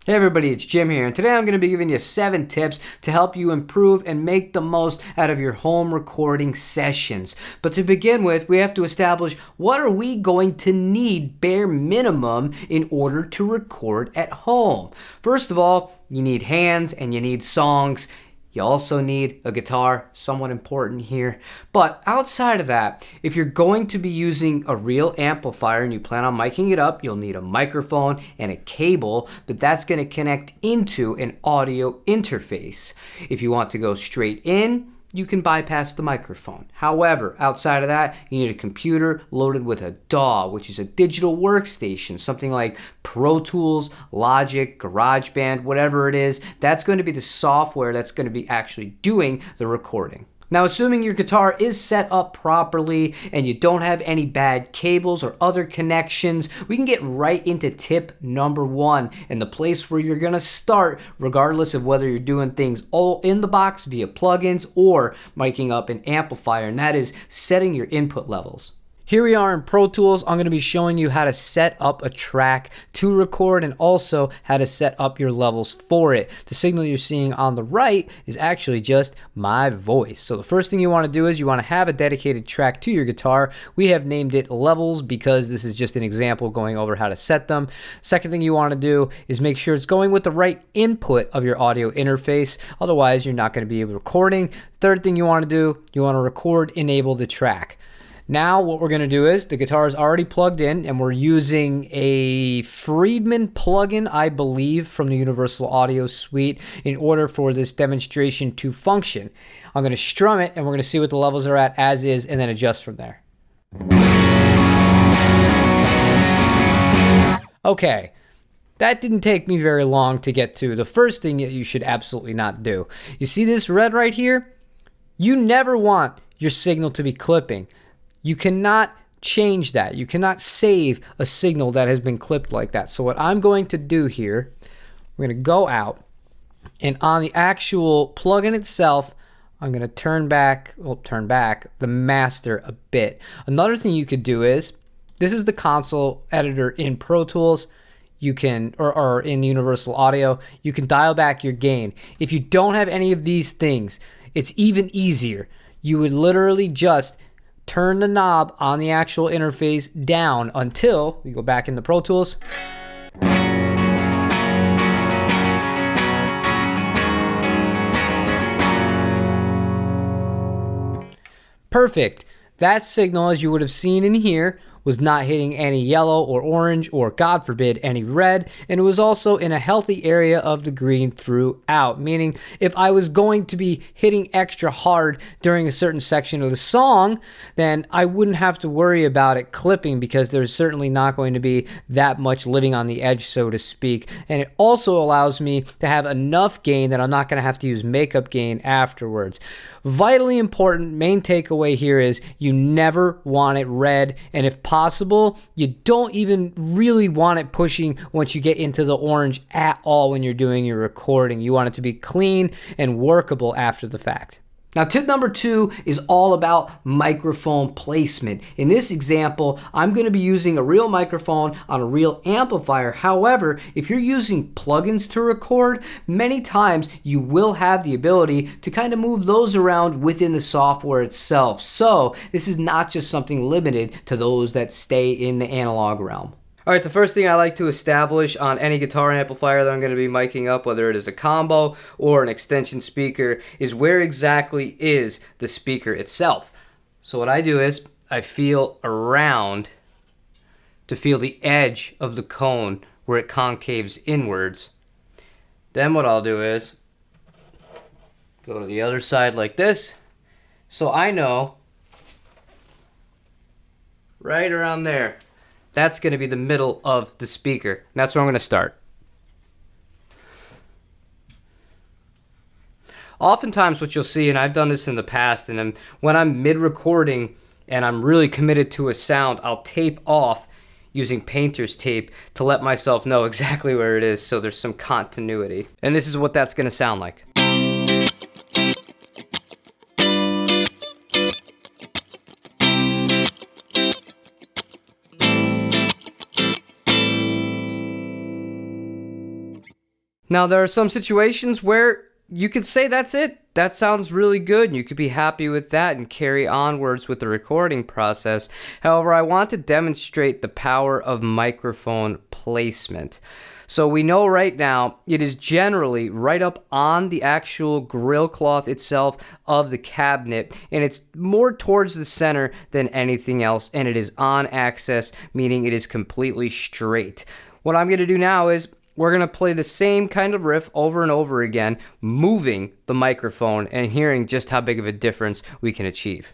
Hey everybody, it's Jim here, and today I'm going to be giving you 7 tips to help you improve and make the most out of your home recording sessions. But to begin with, we have to establish what are we going to need bare minimum in order to record at home. First of all, you need hands and you need songs. You also need a guitar, somewhat important here. But outside of that, if you're going to be using a real amplifier and you plan on miking it up, you'll need a microphone and a cable, but that's going to connect into an audio interface. If you want to go straight in, you can bypass the microphone. However, outside of that, you need a computer loaded with a DAW, which is a digital workstation, something like Pro Tools, Logic, GarageBand, whatever it is. That's going to be the software that's going to be actually doing the recording. Now, assuming your guitar is set up properly and you don't have any bad cables or other connections, we can get right into tip number 1 and the place where you're going to start, regardless of whether you're doing things all in the box via plugins or miking up an amplifier, and that is setting your input levels. Here we are in Pro Tools. I'm going to be showing you how to set up a track to record and also how to set up your levels for it. The signal you're seeing on the right is actually just my voice. So the first thing you want to do is you want to have a dedicated track to your guitar. We have named it levels because this is just an example going over how to set them. Second thing you want to do is make sure it's going with the right input of your audio interface. Otherwise, you're not going to be able to recording. Third thing you want to do, you want to record enable the track. Now what we're going to do is the guitar is already plugged in and we're using a Friedman plugin, I believe, from the Universal Audio Suite in order for this demonstration to function. I'm going to strum it and we're going to see what the levels are at as is and then adjust from there. Okay. That didn't take me very long to get to. The first thing that you should absolutely not do. You see this red right here? You never want your signal to be clipping. You cannot change that. You cannot save a signal that has been clipped like that. So what I'm going to do here, we're going to go out and on the actual plugin itself, I'm going to turn back the master a bit. Another thing you could do is, this is the console editor in Pro Tools. You can, or in Universal Audio, you can dial back your gain. If you don't have any of these things, it's even easier. You would literally just turn the knob on the actual interface down until we go back into Pro Tools. Perfect. That signal, as you would have seen in here, was not hitting any yellow or orange or, God forbid, any red, and it was also in a healthy area of the green throughout, meaning if I was going to be hitting extra hard during a certain section of the song, then I wouldn't have to worry about it clipping because there's certainly not going to be that much living on the edge, so to speak, and it also allows me to have enough gain that I'm not going to have to use makeup gain afterwards. Vitally important, main takeaway here is you never want it red, and if possible, you don't even really want it pushing once you get into the orange at all when you're doing your recording. You want it to be clean and workable after the fact. Now, tip number 2 is all about microphone placement. In this example, I'm going to be using a real microphone on a real amplifier. However, if you're using plugins to record, many times you will have the ability to kind of move those around within the software itself. So this is not just something limited to those that stay in the analog realm. All right, the first thing I like to establish on any guitar amplifier that I'm going to be miking up, whether it is a combo or an extension speaker, is where exactly is the speaker itself. So what I do is I feel around to feel the edge of the cone where it concaves inwards. Then what I'll do is go to the other side like this. So I know right around there. That's going to be the middle of the speaker. And that's where I'm going to start. Oftentimes what you'll see, and I've done this in the past, and when I'm mid-recording and I'm really committed to a sound, I'll tape off using painter's tape to let myself know exactly where it is so there's some continuity. And this is what that's going to sound like. Now, there are some situations where you could say that's it. That sounds really good, and you could be happy with that and carry onwards with the recording process. However, I want to demonstrate the power of microphone placement. So we know right now it is generally right up on the actual grill cloth itself of the cabinet, and it's more towards the center than anything else, and it is on axis, meaning it is completely straight. What I'm going to do now is we're going to play the same kind of riff over and over again, moving the microphone and hearing just how big of a difference we can achieve.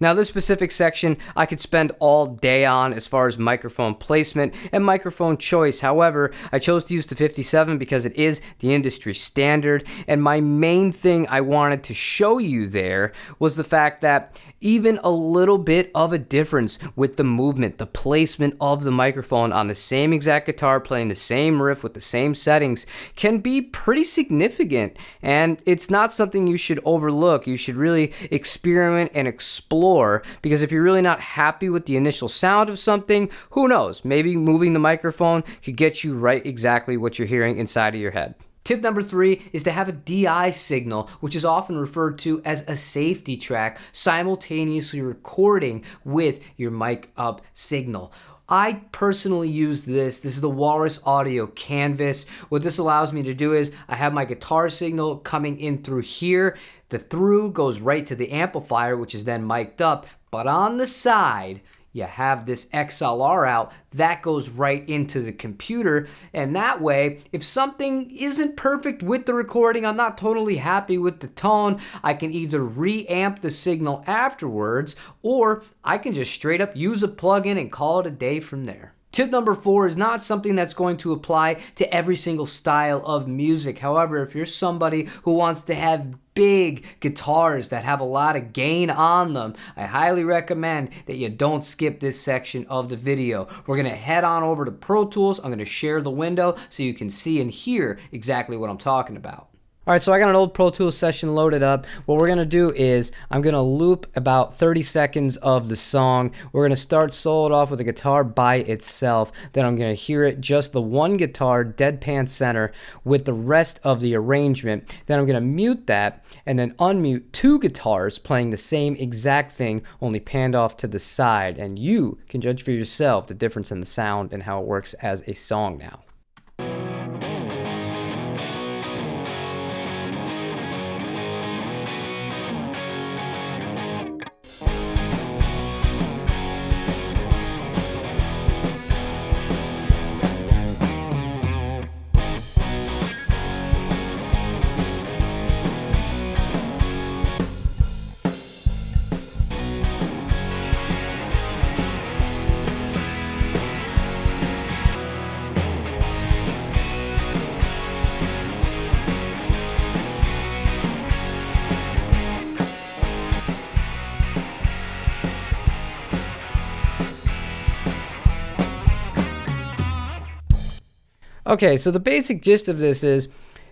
Now, this specific section I could spend all day on as far as microphone placement and microphone choice. However, I chose to use the 57 because it is the industry standard, and my main thing I wanted to show you there was the fact that even a little bit of a difference with the movement, the placement of the microphone on the same exact guitar playing the same riff with the same settings can be pretty significant, and it's not something you should overlook. You should really experiment and explore, because if you're really not happy with the initial sound of something, who knows, maybe moving the microphone could get you right exactly what you're hearing inside of your head. Tip number 3 is to have a DI signal, which is often referred to as a safety track, simultaneously recording with your mic up signal. I personally use this. This is the Walrus Audio Canvas. What this allows me to do is I have my guitar signal coming in through here. The through goes right to the amplifier, which is then mic'd up. But on the side, you have this XLR out that goes right into the computer, and that way, if something isn't perfect with the recording, I'm not totally happy with the tone, I can either reamp the signal afterwards, or I can just straight up use a plugin and call it a day from there. Tip number 4 is not something that's going to apply to every single style of music. However, if you're somebody who wants to have big guitars that have a lot of gain on them, I highly recommend that you don't skip this section of the video. We're going to head on over to Pro Tools. I'm going to share the window so you can see and hear exactly what I'm talking about. Alright, so I got an old Pro Tools session loaded up. What we're going to do is I'm going to loop about 30 seconds of the song. We're going to start soloed off with the guitar by itself. Then I'm going to hear it just the one guitar deadpan center with the rest of the arrangement. Then I'm going to mute that and then unmute 2 guitars playing the same exact thing, only panned off to the side. And you can judge for yourself the difference in the sound and how it works as a song now. Okay, so the basic gist of this is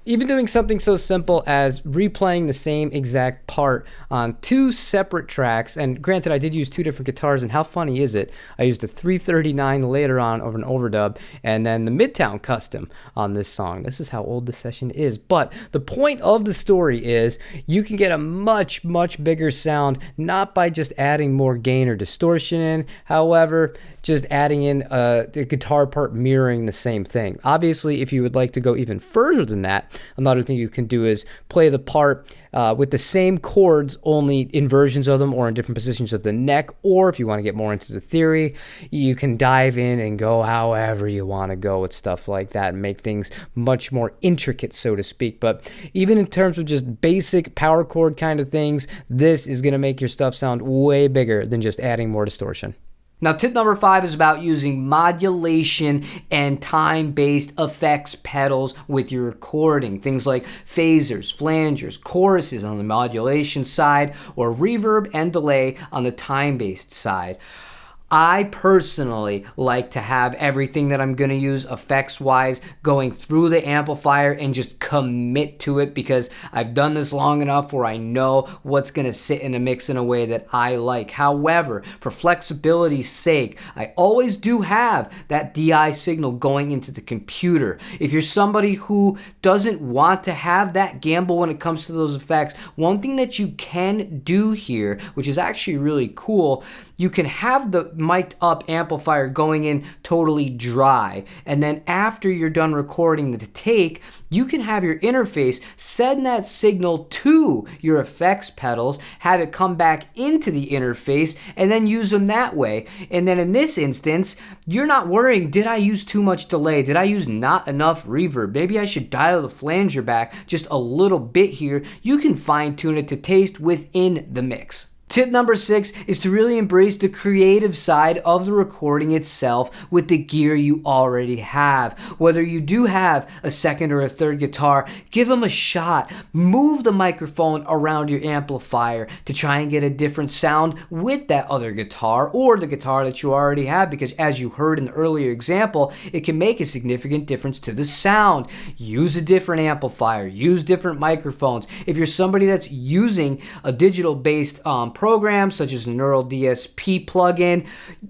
Even doing something so simple as replaying the same exact part on 2 separate tracks, and granted I did use 2 different guitars, and how funny is it? I used a 339 later on over an overdub, and then the Midtown Custom on this song. This is how old this session is. But the point of the story is you can get a much, much bigger sound, not by just adding more gain or distortion in, however, just adding in the guitar part mirroring the same thing. Obviously, if you would like to go even further than that, another thing you can do is play the part with the same chords, only in versions of them or in different positions of the neck. Or if you want to get more into the theory, you can dive in and go however you want to go with stuff like that and make things much more intricate, so to speak. But even in terms of just basic power chord kind of things, this is going to make your stuff sound way bigger than just adding more distortion. Now, tip number 5 is about using modulation and time-based effects pedals with your recording. Things like phasers, flangers, choruses on the modulation side, or reverb and delay on the time-based side. I personally like to have everything that I'm going to use effects-wise going through the amplifier and just commit to it, because I've done this long enough where I know what's going to sit in a mix in a way that I like. However, for flexibility's sake, I always do have that DI signal going into the computer. If you're somebody who doesn't want to have that gamble when it comes to those effects, one thing that you can do here, which is actually really cool, you can have the mic'd up amplifier going in totally dry, and then after you're done recording the take, you can have your interface send that signal to your effects pedals, have it come back into the interface, and then use them that way. And then in this instance, you're not worrying, did I use too much delay? Did I use not enough reverb? Maybe I should dial the flanger back just a little bit here. You can fine tune it to taste within the mix. Tip number 6 is to really embrace the creative side of the recording itself with the gear you already have. Whether you do have a second or a third guitar, give them a shot. Move the microphone around your amplifier to try and get a different sound with that other guitar or the guitar that you already have, because as you heard in the earlier example, it can make a significant difference to the sound. Use a different amplifier, use different microphones. If you're somebody that's using a digital-based programs such as the Neural DSP plugin,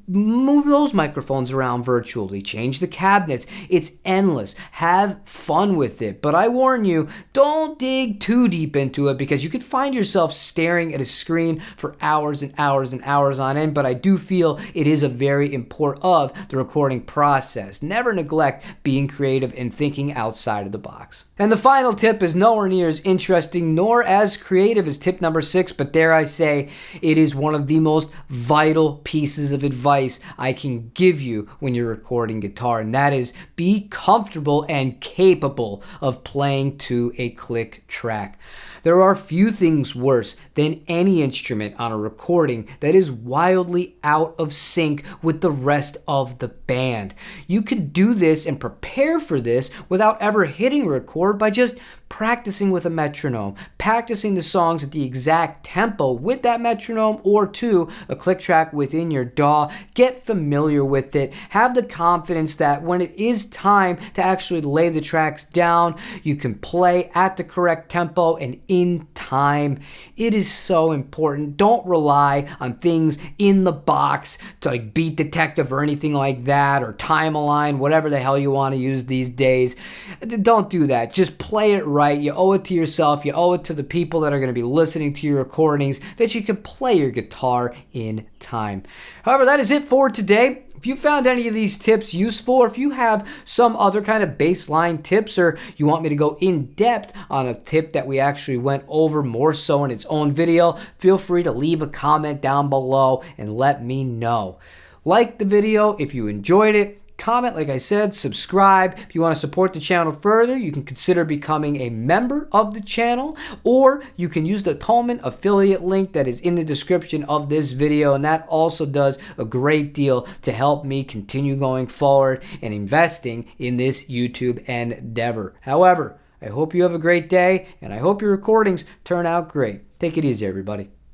move those microphones around virtually, change the cabinets. It's endless. Have fun with it. But I warn you, don't dig too deep into it, because you could find yourself staring at a screen for hours and hours and hours on end. But I do feel it is a very important of the recording process. Never neglect being creative and thinking outside of the box. And the final tip is nowhere near as interesting nor as creative as tip number 6, but dare I say, it is one of the most vital pieces of advice I can give you when you're recording guitar, and that is be comfortable and capable of playing to a click track. There are few things worse than any instrument on a recording that is wildly out of sync with the rest of the band. You can do this and prepare for this without ever hitting record by just practicing with a metronome, practicing the songs at the exact tempo with that metronome, or a click track within your DAW. Get familiar with it. Have the confidence that when it is time to actually lay the tracks down, you can play at the correct tempo and in time. It is so important. Don't rely on things in the box to like Beat Detective or anything like that, or Time Align, whatever the hell you want to use these days. Don't do that. Just play it right. You owe it to yourself. You owe it to the people that are going to be listening to your recordings that you can play your guitar in time. However, that is it for today. If you found any of these tips useful, or if you have some other kind of baseline tips, or you want me to go in depth on a tip that we actually went over more so in its own video, feel free to leave a comment down below and let me know. Like the video if you enjoyed it. Comment, like I said, subscribe. If you want to support the channel further, you can consider becoming a member of the channel, or you can use the Tolman affiliate link that is in the description of this video, and that also does a great deal to help me continue going forward and investing in this YouTube endeavor. However, I hope you have a great day, and I hope your recordings turn out great. Take it easy, everybody.